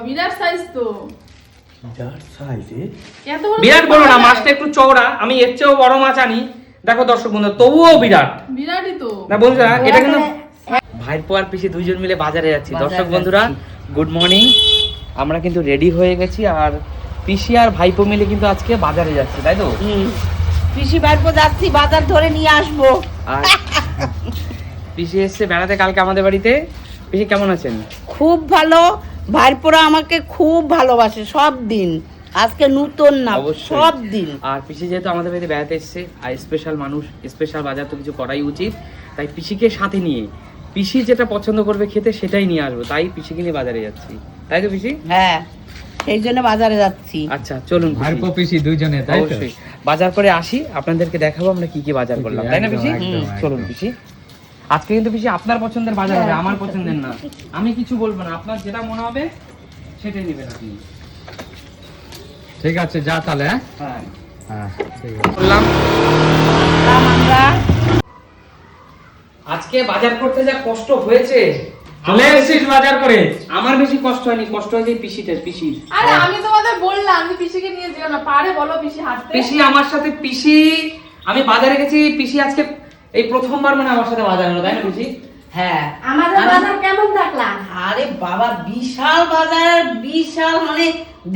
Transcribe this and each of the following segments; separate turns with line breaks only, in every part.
বিরাট size তো।
বিরাট size
এত বড়
বিরাট বড় না, মাছটা একটু চওড়া, আমি এর চেয়েও বড় মাছ আনি। দেখো দর্শক বন্ধু, তবুও বিরাট।
বিরাটই তো।
না বন্ধুরা, এটা কিন্তু ভাইপো আর পিসি দুইজন মিলে বাজারে যাচ্ছি। দর্শক বন্ধুরা গুড মর্নিং, আমরা কিন্তু রেডি হয়ে গেছি আর পিসি আর ভাইপো মিলে কিন্তু আজকে বাজারে যাচ্ছি, তাই তো?
পিসি ভাইপো যাচ্ছি, বাজার ধরে নিয়ে আসবো।
আর পিসি এসছে বেড়াতে কালকে আমাদের বাড়িতে। পিসি কেমন আছেন?
খুব ভালো। ভাইপোরা আমাকে খুব ভালোবাসে সব দিন, আজকে নতুন না,
অবশ্যই।
সব দিন।
আর পিসি যেহেতু আমাদের বাড়িতে বেড়াতে এসছে আর স্পেশাল মানুষ, স্পেশাল বাজার তো কিছু করাই উচিত, তাই পিসিকে সাথে নিয়ে পিসি যেটা পছন্দ করবে খেতে সেটাই নিয়ে আসবো, তাই পিসিকে নিয়ে বাজারে যাচ্ছি, তাই তো পিসি?
হ্যাঁ, সেই জন্য বাজারে যাচ্ছি।
আচ্ছা চলুন পিসি।
ভাইপো পিসি দুইজনে, তাই তো?
অবশ্যই বাজার করে আসি, আপনাদেরকে দেখাবো আমরা কি কি বাজার করলাম, তাই না পিসি?
একদম,
চলুন পিসি। আজকে কিন্তু পিসি আপনার পছন্দের বাজার হবে, আমার পছন্দের না। আমি কিছু বলবো না, আপনার যেটা মনে হবে সেটাই নেবেন আপনি।
ঠিক আছে, যা তাহলে।
হ্যাঁ
হ্যাঁ, ঠিক আছে।
বললাম
আমরা
আজকে বাজার করতে যা কষ্ট হয়েছে,
চলে এসেছিস বাজার করে?
আমার বেশি কষ্ট হয়নি, কষ্ট হয়েছে পিসিটার, পিসির।
আরে আমি তোমাদের বললাম আমি পিসিকে নিয়ে যেও না, পারে বলো পিসি হাঁটতে।
পিসি আমার সাথে, পিসি আমি বাজারে গেছি, পিসি আজকে এই প্রথমবার মানে আমার সাথে বাজার হলো, তাই না পিসি?
হ্যাঁ,
আমাদের বাজার কেমন দেখলাম?
আরে বাবা, বিশাল বাজার, বিশাল, মানে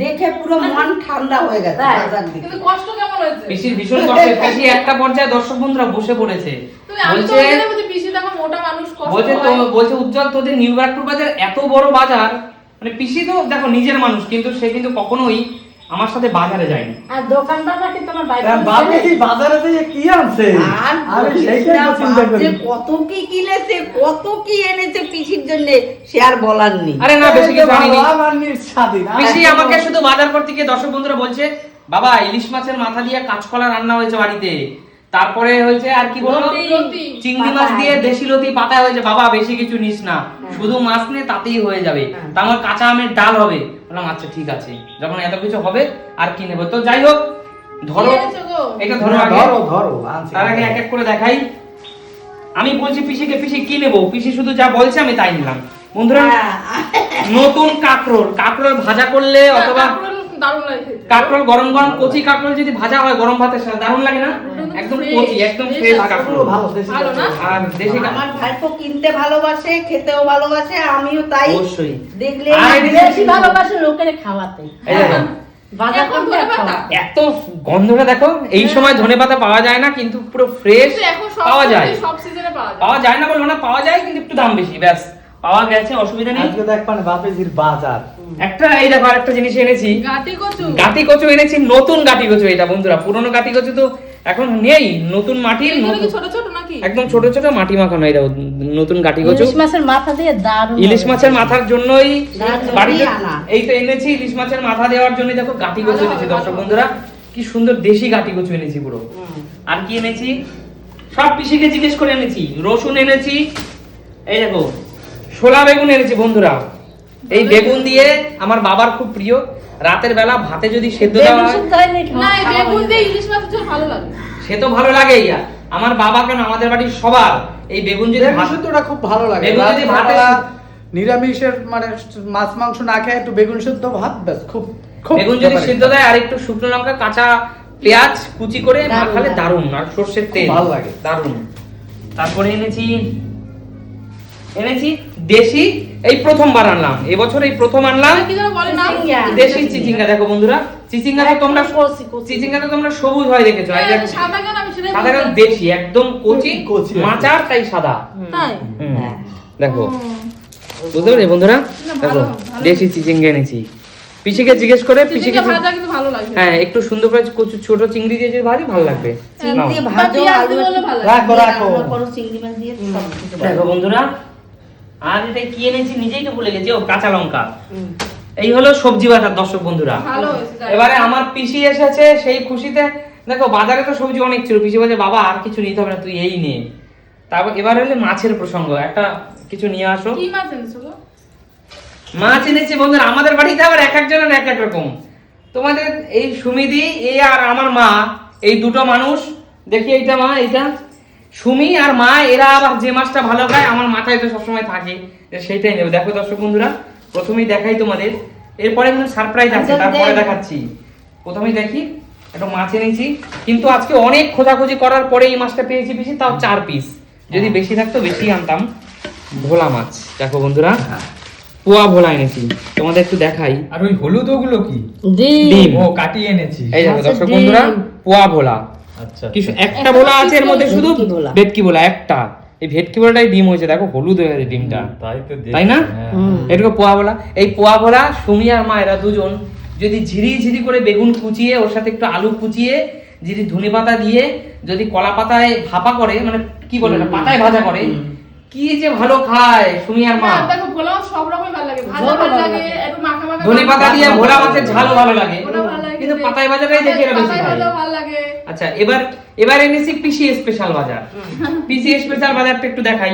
দেখে পুরো মন ঠান্ডা হয়ে গেছে
তাই?
বাজার দেখে।
কিন্তু কষ্ট কেমন হয়েছে?
পিসির ভীষণ কষ্ট, পিসি একটা পর্যায়ে দর্শক বন্ধুরা বসে পড়েছে,
তুমি আমি তো
বলছে
বলতে বলছি পিসি দেখো মোটা মানুষ কষ্ট
বলছে তো
হয়।
বলছে উজ্জ্বল তোদের নিউ ব্যারাকপুর বাজার এত বড় বাজার, মানে পিসি তো দেখো নিজের মানুষ, কিন্তু সে কিন্তু কখনোই আমার সাথে বাজারে যায়নি।
আর দোকানদার নাকি তোমার বাইরে
বাবা কি বাজারে থেকে কি আনছে?
আর
আমি সেইটাই তো চিন্তা করি।
যে কত কি কিনেছে, কত কি এনেছে পিসির জন্য, সে আর বলার নেই।
আরে না, বেশি কিছু আনিনি।
বাবা আমার স্বাধীন।
পিসি আমাকে শুধু বাজার করতে গিয়ে দর্শক বন্ধুরা বলছে, বাবা ইলিশ মাছের মাথা দিয়ে কাঁচকলা রান্না হয়েছে বাড়িতে, তারপরে হয়েছে আর কি বলবো,
লতি।
চিংড়ি মাছ দিয়ে দেশি লতি পাতা হয়েছে, বাবা বেশি কিছু নিস না, শুধু মাছ নে তাতেই হয়ে যাবে, তা আমার কাঁচা আমের ডাল হবে। বললাম আচ্ছা ঠিক আছে, যখন এত কিছু হবে আর কি নেবো। তো যাই হোক, ধরো
কি এনেছো গো?
এটা ধরো আগে,
ধরো ধরো আনছি।
তার আগে এক এক করে দেখাই। আমি বলছি পিসিকে, পিসি কি নেবো? পিসি শুধু যা বলছে আমি তাই নিলাম। বন্ধুরা নতুন কাঁকরোল, কাঁকরোল ভাজা করলে অথবা
কাঁকরোল দারুণ লাগে খেতে।
কাঁকরোল গরম গরম কচি কাঁকরোল যদি ভাজা হয় গরম ভাতের সাথে দারুণ লাগে না? একদম কচি, একদম ফ্রেশ কাঁকরোল।
ভালো দেশি
ভালো না?
আর দেশি
আমার ভাইপো কিনতে ভালোবাসে, খেতেও ভালোবাসে, আমিও তাই।
অবশ্যই।
দেখলে
আর
বেশি ভালোবাসে লোকের খাওয়াতে।
এই দেখো,
বাজার
এখন
করতে
ধনেপাতা।
খাওয়াতে।
এত গন্ধটা দেখো, এই সময় ধনেপাতা পাওয়া যায় না, কিন্তু পুরো ফ্রেশ
কিন্তু এখন সব
পাওয়া যায়।
সবজি সব সিজনে পাওয়া যায়।
পাওয়া যায় না বলবো না, পাওয়া যায় কিন্তু একটু দাম বেশি, ব্যাস পাওয়া গেছে, অসুবিধা নেই।
আজকে দেখবেন বাপেজির বাজার।
একটা এই দেখো আরেকটা জিনিস এনেছি,
গাটি কচু।
গাটি কচু এনেছি, নতুন গাটি কচু এটা বন্ধুরা, পুরনো গাটি কচু তো এখন নেই, নতুন মাটির,
এগুলো কি
নতুন
ছোট ছোট নাকি?
একদম ছোট ছোট মাটি মাখানো, এই দেখো নতুন গাটি কচু।
ইলিশ মাছের মাথা দিয়ে দারুণ
ইলিশ
হবে।
মাছের মাথার জন্যই
দারুণ
বাড়িতে
আনা।
এই তো এনেছি, ইলিশ মাছের মাথা দেওয়ার জন্য দেখো গাটি কচু
ভালো
এনেছি
হবে,
দর্শক
ভালো
বন্ধুরা, কি সুন্দর দেশি গাটি কচু এনেছি পুরো। আর কি এনেছি সব পিসিকে জিজ্ঞেস করে এনেছি, রসুন এনেছি, এই দেখো ছোলা বেগুন এনেছি বন্ধুরা। এই বেগুন দিয়ে আমার বাবার খুব প্রিয়, রাতের বেলা ভাতে যদি সেদ্ধ দেওয়া
বেগুন
হয়,
শুদ্ধ হয়নি,
না এই
খাওয়া
বেগুন
হয়নি।
দিয়ে ইলিশ মাছ ঝোল ভালো লাগে।
সে তো ভালো লাগেই। আর আমার বাবা কেন আমাদের বাড়ির সবার এই বেগুন যদি
বেগুন
ভাত-
শুদ্ধটা খুব ভালো লাগে।
বেগুন যদি ভাতে-
রাত্রিবেলা নিরামিষের মানে মাছ মাংস না খেয়ে একটু বেগুন শুদ্ধ ভাত, ব্যাস খুব খুব
বেগুন যদি
ব্যাপারে।
সিদ্ধ দেয় আর একটু শুকনো লঙ্কা কাঁচা পেঁয়াজ কুচি করে মাখালে দারুণ, আর সর্ষের তেল
ভালো লাগে।
দারুণ। তারপরে এনেছি দেশি, এই প্রথমবার আনলাম, এবছর এই প্রথম আনলাম
কি যেন বলে না?
চিচিঙ্গা।
দেশি চিচিঙ্গা। দেখো বন্ধুরা, চিচিঙ্গা তো তোমরা
কচি, কচি।
চিচিঙ্গা তো তোমরা সবুজ হয় দেখেছো, আর এটা
সাদা কেন আমি সেটাই
সাদা
বলতে-
দেশি একদম কচি
কচি।
মাচার, তাই সাদা।
তাই?
হুম।
হ্যাঁ।
দেখো
হুম।
বুঝতে পেরেছি বন্ধুরা,
না,
দেখো
ভালো, ভালো।
দেশি চিচিঙ্গা এনেছি। পিসিকে জিজ্ঞেস করে, পিসিকে
চিচিঙ্গা ভাজা কিন্তু ভালো লাগে।
হ্যাঁ একটু সুন্দর করে কচু ছোট চিংড়ি দিয়ে যদি ভাজি ভালো লাগবে।
চিংড়ি
নাও।
ভাজো,
পেঁয়াজ
আলু
দিয়ে বললে
একটু
ভালো লাগে।
রাখো রাখো।
রান্না করো, চিংড়ি মাছ দিয়ে সব কিছু ভালো।
দেখো বন্ধুরা, আর এটা কি এনেছি নিজেই তো ভুলে গেছি, ও কাঁচা লঙ্কা। এই হলো সবজি বাজার দর্শক বন্ধুরা।
ভালো হয়েছে, যাই।
এবারে আমার পিসি এসেছে সেই খুশিতে, দেখো বাজারে তো সবজি অনেক ছিল, পিসি বলছে বাবা আর কিছু নিতে হবে না, তুই এই নে। তারপর এবার হলে মাছের প্রসঙ্গ, একটা কিছু নিয়ে আসো।
কি মাছ এনেছো গো?
মাছ এনেছি বন্ধুরা, আমাদের বাড়িতে আবার এক একজনের এক এক রকম। তোমাদের এই সুমিদি এই আর আমার মা, এই দুটো মানুষ, দেখি এইটা মা, এইটা সুমি আর মা, এরা আবার যে মাছটা ভালো খায় আমার মাথায় তো সবসময় থাকে, যে সেইটাই নেবে। দেখো দর্শক বন্ধুরা, প্রথমেই দেখাই তোমাদের, এরপরে কিন্তু সারপ্রাইজ আছে,
আচ্ছা,
তারপরে
দেখ।
দেখাচ্ছি। প্রথমেই দেখি একটা মাছ এনেছি, কিন্তু আজকে অনেক খোঁজাখুঁজি করার পরে এই মাছটা পেয়েছি বেশি, তাও 4 পিস। যদি বেশি থাকতো বেশি আনতাম। ভোলা মাছ দেখো বন্ধুরা, পোয়া ভোলা এনেছি, তোমাদের একটু দেখাই।
আর ওই হলুদ ওগুলো কি?
ডিম।
ও কাটিয়ে এনেছি।
এই দেখো
মাছের
দর্শক
ডিম।
বন্ধুরা, পোয়া ভোলা।
আচ্ছা
কিছু
আচ্ছা।
একটা ভোলা আছে, এর মধ্যে শুধু
ভেটকি ভোলা।
ভেটকি ভোলা একটা। এই ভেটকি ভোলাটাই ডিম হয়েছে, দেখো হলুদ হয়ে গেছে ডিমটা,
তাই তো দেখছি,
তাই না?
হ্যাঁ।
এটুকু পোয়া ভোলা। এই পোয়া ভোলা সুমি আর মা এরা দুজন যদি ঝিরি ঝিরি করে বেগুন কুচিয়ে, ওর সাথে একটু আলু কুচিয়ে, যদি ধনে পাতা দিয়ে, যদি কলা পাতায় ভাপা করে, মানে কি বলে না, পাতায় ভাজা করে, কি যে ভালো খায় সুমি আর মা।
না, দেখো ভোলা মাছ সব রকমই ভালো লাগে, ভাজা
সব
ভালো
ভালো
লাগে,
লাগে।
একটু মাখা মাখা
ধনে পাতা দিয়ে ভোলা মাছের ঝালও ভালো লাগে,
ওটা ভালো লাগে
কিন্তু
খেতে।
পাতায় ভাজাটাই দেখি এরা বেশি
পাতায়
খায়।
ভাজাও ভালো লাগে।
আচ্ছা, এবার এনেছি পিসি স্পেশাল বাজার। পিসি স্পেশাল বাজারটা একটু দেখাই।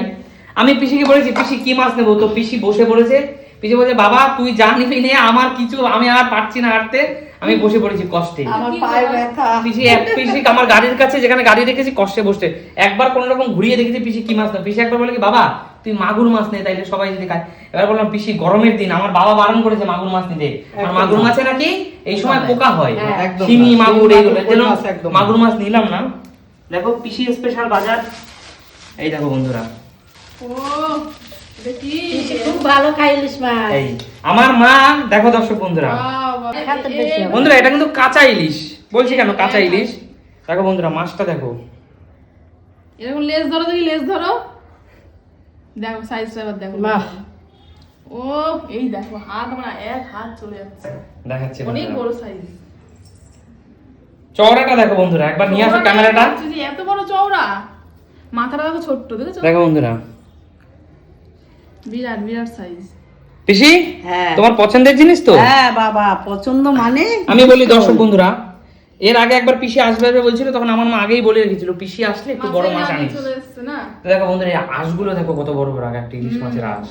আমি পিসিকে বলেছি পিসি কি মাছ নেবো, তো পিসি বসে পড়েছে। পিসি বলছে বাবা তুই যা নিবি নে, আমার কিছু, আমি আর পারছি না হাঁটতে, আমি বসে পড়েছি কষ্টে।
আমার পায়ে ব্যথা।
পিসি আমার গাড়ির কাছে যেখানে গাড়ি রেখেছি কষ্টে বসতে, একবার কোন রকম ঘুরিয়ে দেখেছি পিসি কি মাছ নেবে। পিসি একবার বলে কি বাবা তুই মাগুর মাছ নে, তাইলে সবাই যদি খায়। এবার বললাম পিসি গরমের দিন, আমার বাবা বারণ করেছে মাগুর মাছ নিতে, আর মাগুর মাছে নাকি এই সময় পোকা হয়,
একদম
শিঙি
না।
মাগুর এইগুলো,
কই
যেন
মাছ একদম না।
মাগুর মাছ নিলাম না। দেখো পিসি স্পেশাল বাজার, এই দেখো বন্ধুরা,
ও এটা কি?
খুব ভালো খাই ইলিশ মাছ।
এই আমার মা। দেখো দর্শক বন্ধুরা,
বাবা,
খাতে বেশি হবে।
বন্ধুরা এটা কিন্তু কাঁচা ইলিশ। বলছি কেন কাঁচা ইলিশ, দেখো বন্ধুরা মাছটা দেখো।
এরকম লেজ ধরো, দেখি লেজ ধরো, দেখো সাইজটা এবার দেখো।
বাহ।
ও এই দেখো হাত, আমার এক হাত চলে যাচ্ছে,
দেখাচ্ছি
অনেক
বন্ধুরা।
বড় সাইজ।
চওড়াটা দেখো বন্ধুরা, একবার নিয়ে আসো ক্যামেরাটা।
এত বড় চওড়া, মাথাটা দেখো ছোট্ট, দেখেছো?
দেখো বন্ধুরা,
বিরাট বিরাট সাইজ।
পিসি
হ্যাঁ।
তোমার পছন্দের জিনিস তো।
হ্যাঁ বাবা, পছন্দ মানে
আমি বলি দর্শক বন্ধুরা, এর আগে একবার পিসি আসবে আসবে বলছিল, তখন আমার মা আগেই বলে রেখেছিল পিসি আসলে একটু বড় মাছ আনিস।
চলে এসছে না?
তো দেখো বন্ধুরা, এই আঁশগুলো দেখো কত বড় বড়, আগে একটা ইলিশ মাছের আঁশ।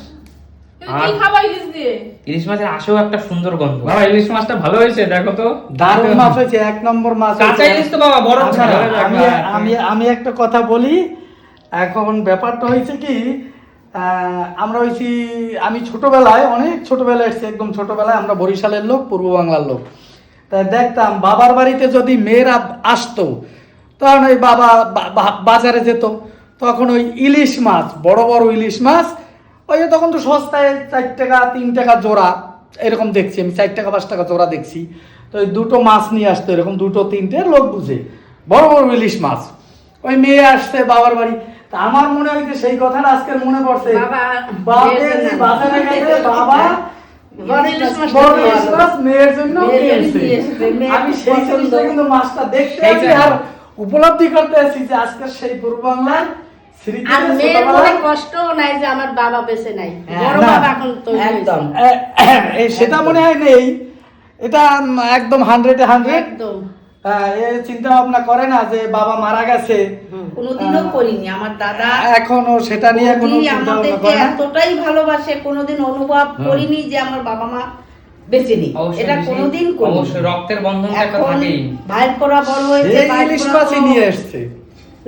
কিন্তু কি খাবা ইলিশ দিয়ে?
ইলিশ মাছের আঁশেও একটা সুন্দর গন্ধ।
বাবা ইলিশ মাছটা ভালো হয়েছে দেখো তো।
দারুণ মাছ হয়েছে, 1 নম্বর মাছ
কাঁচা
হয়েছে।
ইলিশ তো বাবা বরফ ছাড়া।
আমি আমি আমি একটা কথা বলি। এখন ব্যাপারটা হয়েছে কি, আমরা হয়েছি, আমি ছোটবেলায়, অনেক ছোটবেলায় এসেছি, একদম ছোটবেলায় আমরা বরিশালের লোক, পূর্ব বাংলার লোক। তাই দেখতাম বাবার বাড়িতে যদি মেয়েরা আসতো, তখন ওই বাবা বাজারে যেত, তখন ওই ইলিশ মাছ, বড় বড় ইলিশ মাছ, ওই যে তখন তো সস্তায় 4 টাকা 3 টাকা জোড়া এরকম দেখছি, আমি 4 টাকা 5 টাকা জোড়া দেখছি। তো ওই দুটো মাছ নিয়ে আসতো, এরকম 2-3টে লোক বুঝে, বড় বড় ইলিশ মাছ। ওই মেয়ে আসছে বাবার বাড়ি, তা আমার মনে হইতে সেই কথাটা আজকে মনে পড়ছে।
বাবা,
বাপে
মেয়ের
যে
জন্য।
বাজারে গেছে, বাবা
বড় ইলিশ মাছ
বড়
খেতে
ইলিশ
ভালো।
মাছ মেয়ের জন্য
মেয়ের জন্য
কিনছে।
নিয়ে এসেছে, মেয়ের
আমি
খুব
সেই
পছন্দ।
জিনিসটা কিন্তু মাছটা দেখতে
সেই
আছি
জন্য।
আর উপলব্ধি করতে আছি যে আজকের সেই পূর্ব বাংলার স্মৃতি,
আর মেয়ের মনে কষ্টও নাই যে আমার বাবা বেঁচে নাই, বড়
না,
বাবা এখন তৈরি হয়েছে।
একদম
সেটা মনে হয় নেই, এটা একদম 100-এ 100।
একদম।
এ চিন্তা ভাবনা করে না যে বাবা মারা গেছে,
কোনোদিনও করিনি। আমার দাদা
এখনো সেটা নিয়ে কোনো
বৌদি
চিন্তা ভাবনা
আমাদেরকে
করে না।
এতটাই ভালোবাসে, কোনোদিন অনুভব করিনি যে আমার বাবা মা বেঁচে নেই।
অবশ্যই
এটা
পিসি,
কোনোদিন করিনি।
অবশ্যই রক্তের বন্ধনটা একটা
এখন
থাকেই।
ভাইয়ের করা বড় হয়েছে,
এই
ভাইয়ের
ইলিশ
করা
মাছই
তো-
নিয়ে এসছে।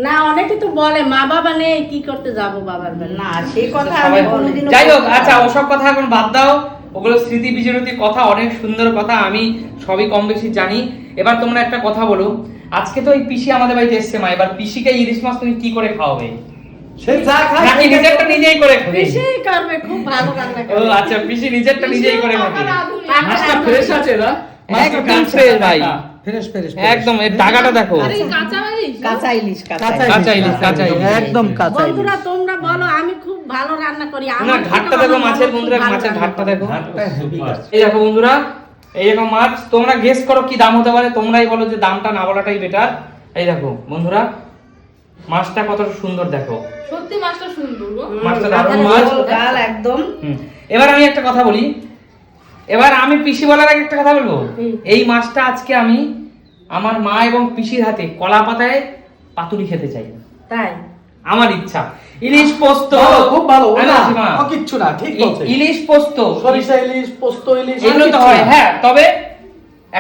না অনেকে তো বলে মা বাবা নেই কি করতে যাব বাবার বাড়ি।
না, সেই কথা আমি
সবাই বলে।
কোনোদিনও
যাই হোক,
বলতে
আচ্ছা
পারবো না।
ওসব কথা এখন বাদ দাও, ওগুলো স্মৃতি বিজড়িত কথা, অনেক সুন্দর কথা, আমি সবই কম বেশি জানি। এবার তোমরা একটা কথা বলো, আজকে তো এই পিসি আমাদের বাড়িতে এসছে মা, এবার পিসিকে ইলিশ মাছ তুমি কি করে খাওয়াবে?
সে যা খায়
নাকি
সেটা-
নিজেরটা নিজেই করে খাবে?
বেশি করবে, খুব ভালো রান্না
ও
করে।
আচ্ছা, পিসি নিজেরটা নিজেই করে খাবে।
পাকা রাঁধুনি।
মাছটা ফ্রেশ আছে না?
একদম ফ্রেশ ভাই,
ফ্রেশ ফ্রেশ
একদম এর টাকাটা দেখো।
আরে এই কাঁচা মারিস?
কাঁচা ইলিশ, কাঁচা
কাঁচা
ইলিশ।
কাঁচা ইলিশ, কাঁচা ইলিশ।
একদম কাঁচা ইলিশ।
বন্ধুরা তোমরা বলো আমি খুব ভালো রান্না করি।
না
আমার
ঘাটটা
থেকে
দেখো
আমার
মাছের,
বাবা খুব
বন্ধুরা
ভালো
মাছের
রান্না
ঘাটটা
করে।
দেখো।
ভাতটা হেভি আছে।
এই দেখো বন্ধুরা, এইরকম মাছ, তোমরা গেস করো কি দাম হতে পারে, তোমরাই বলো যে দামটা না বলাটাই বেটার। এই দেখো বন্ধুরা, মাছটা কত সুন্দর দেখো,
সত্যি মাছটা সুন্দর গো।
মাছটা দারুণ
মাথার
মাছ।
ঝোল, গাল একদম।
এবার আমি একটা কথা বলি, এবার আমি পিসি বলার আগে একটা কথা বলবো। এই মাছটা আজকে আমি আমার মা এবং পিসির হাতে কলা পাতায় পাতুরি খেতে চাই,
তাই
আমার ইচ্ছা। ইলিশ পোস্ত,
ভালো, খুব ভালো।
আমি
না,
বলছি মা,
ও কিচ্ছু না, ঠিক বলছে।
ইলিশ পোস্ত,
সরিষা ইলিশ, পোস্ত ইলিশ,
এগুলো তো
কিচ্ছু
হয়,
না।
হ্যাঁ। তবে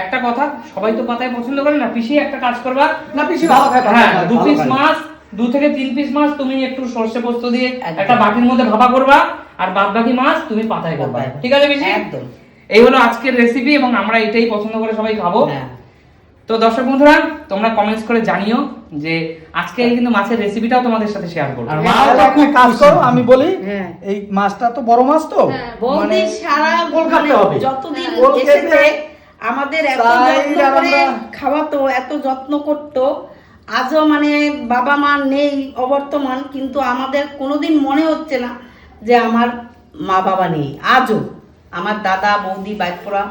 একটা কথা, সবাই তো পাতায় পছন্দ করে না। পিসি একটা কাজ করবা,
না, পিসি ভালো খায়, ভালো
হ্যাঁ,
খায়,
2
ভালো
পিস
খায়।
মাছ, 2 থেকে 3 পিস মাছ তুমি একটু সরষে পোস্ত দিয়ে
একদম।
একটা বাটির মধ্যে ভাপা করবা, আর বাদ বাকি মাছ তুমি পাতায় করবা,
পাতায়।
ঠিক আছে পিসি?
একদম।
এই হলো আজকের রেসিপি এবং আমরা এটাই পছন্দ করে সবাই খাবো।
হ্যাঁ।
তো দর্শক বন্ধুরা তোমরা কমেন্টস করে জানিও যে আজকে এই কিন্তু মাছের রেসিপিটাও তোমাদের সাথে শেয়ার করবো।
আর
মাও তো একটা কাজ করো, আমি বলি
হ্যাঁ।
এই মাছটা তো বড় মাছ তো
হ্যাঁ,
বৌদি সারা
গোল কাটতে হবে।
যতদিন
গোল কেটে
এসেছে আমাদের এত
সাইড
যত্ন
আর
করে
আমরা-
খাওয়াতো, এত যত্ন করতো। আজও মানে বাবা মা নেই অবর্তমান, কিন্তু আমাদের কোনোদিন মনে হচ্ছে না যে আমার মা বাবা নেই। আজও আমার দাদা বৌদি বাইকরা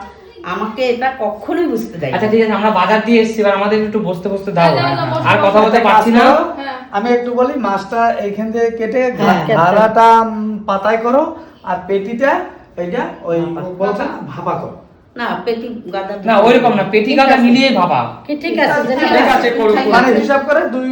আমাকে এটা কখনোই বুঝতে দেয় না।
আচ্ছা ঠিক আছে, আমরা বাজার দিয়ে এসেছি, এবার আমাদের একটু বসতে বসতে দাও।
হ্যাঁ, না, বসো,
আর
বসো।
কথা বলতে
একটা
পারছি
কাজ
না।
করো,
হ্যাঁ।
আমি একটু বলি মাছটা এইখান থেকে কেটে
হ্যাঁ,
ঘাড়াটা পাতায় করো আর পেটিটা এইটা ওই বলছে না ভাপা করো।
না পেটি গাদা
না ওইরকম না, পেটি গাদা মিলিয়ে ভাবা।
ঠিক আছে
ঠিক আছে, করুন, করুন।
মানে হিসাব করে দুই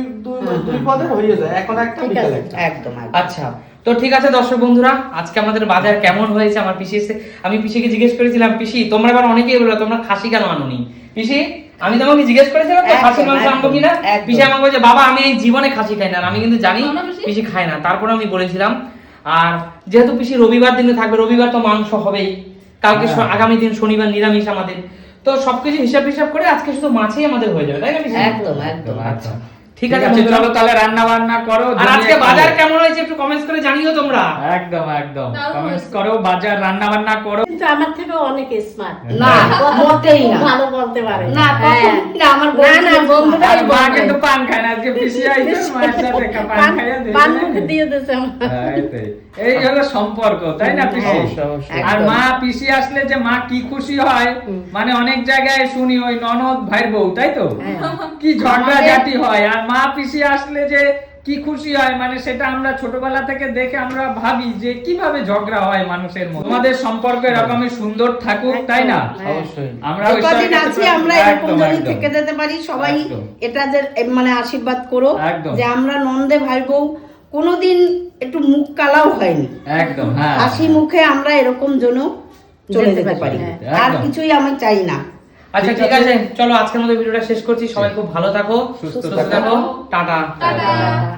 পদের হয়ে যায়, এখন একটা
ঠিক
বিকেল
আছে।
একটা।
একদম একদম।
আচ্ছা তো ঠিক আছে দর্শক বন্ধুরা, আজকে আমাদের বাজার কেমন হয়েছে আমার পিসি এসে, আমি পিসিকে জিজ্ঞেস করেছিলাম পিসি তোমরা এবার অনেকেই বললো তোমরা খাসি কেন আনোনি। পিসি আমি তোমাকে জিজ্ঞেস করেছিলাম তো
একদম,
খাসির মাংস আনবো কিনা,
একদম।
পিসি আমাকে বলছে বাবা আমি এই জীবনে খাসি খাই না। আর আমি কিন্তু জানি
খাও না পিসি?
পিসি খায় না, তারপরে আমি বলেছিলাম। আর যেহেতু পিসি রবিবার দিনে থাকবে, রবিবার তো মাংস হবেই, কালকে আগামী দিন শনিবার নিরামিষ আমাদের, তো সবকিছু হিসাব করে আজকে শুধু মাছই আমাদের হয়ে যাবে, তাই না পিসি?
একদম একদম।
আচ্ছা ঠিক
ঠিক
আছে
আছে,
বন্ধুরা।
চলো তাহলে রান্না বান্না করো।
আর আজকে
জমিয়ে
বাজার
খাও।
কেমন হয়েছে একটু কমেন্টস করে জানিও তোমরা।
একদম একদম
দারুণ
কমেন্টস
হয়েছে।
করো, বাজার রান্না বান্না করো।
কিন্তু আমার থেকে অনেক স্মার্ট।
না মোটেই না।
ভালো বলতে পারে।
না
হ্যাঁ।
কখনোই না, আমার
না না বন্ধুরা
আর মা কিন্তু পান খায় না, আজকে পিসি আইছে মায়ের সাথে পান খাইয়া দিয়েছে।
পান মুখে দিয়ে দিয়েছে আমার।
হ্যাঁ, এই হলো সম্পর্ক, তাই না পিসি?
অবশ্যই, অবশ্যই।
আর
একদম।
মা পিসি আসলে যে মা কি খুশি হয়, মানে অনেক জায়গায় শুনি ওই ননদ ভাইয়ের বউ, তাই তো কি ঝগড়া ঝাঁটি হয়, আর মা পিসি আসলে যে কি খুশি হয়, মানে সেটা আমরা ছোটবেলা থেকে দেখে আমরা ভাবি যে কিভাবে ঝগড়া হয় মানুষের মধ্যে। তোমাদের সম্পর্ক এরকমই সুন্দর থাকুক, তাই না?
অবশ্যই।
আমরা
কদিন
ঈশ্বরের কাছে
আছি
প্রার্থনা-
আমরা এরকম
একদম,
যদি
একদম।
থেকে যেতে পারি সবাই,
একদম।
এটা যে মানে আশীর্বাদ করো
একদম।
যে আমরা নন্দে ভাই বউ কোনোদিন একটু মুখ কালাও হয়নি,
একদম, হ্যাঁ।
হাসি মুখে আমরা এরকম জন্য চলে যেতে পারি।
হ্যাঁ।
আর
একদম।
কিছুই আমি চাই না।
আচ্ছা ঠিক আছে, চলো আজকের মতো ভিডিওটা শেষ করছি। সবাই খুব ভালো থাকো,
সুস্থ
সুস্থ থাকো, টাটা।
টাটা।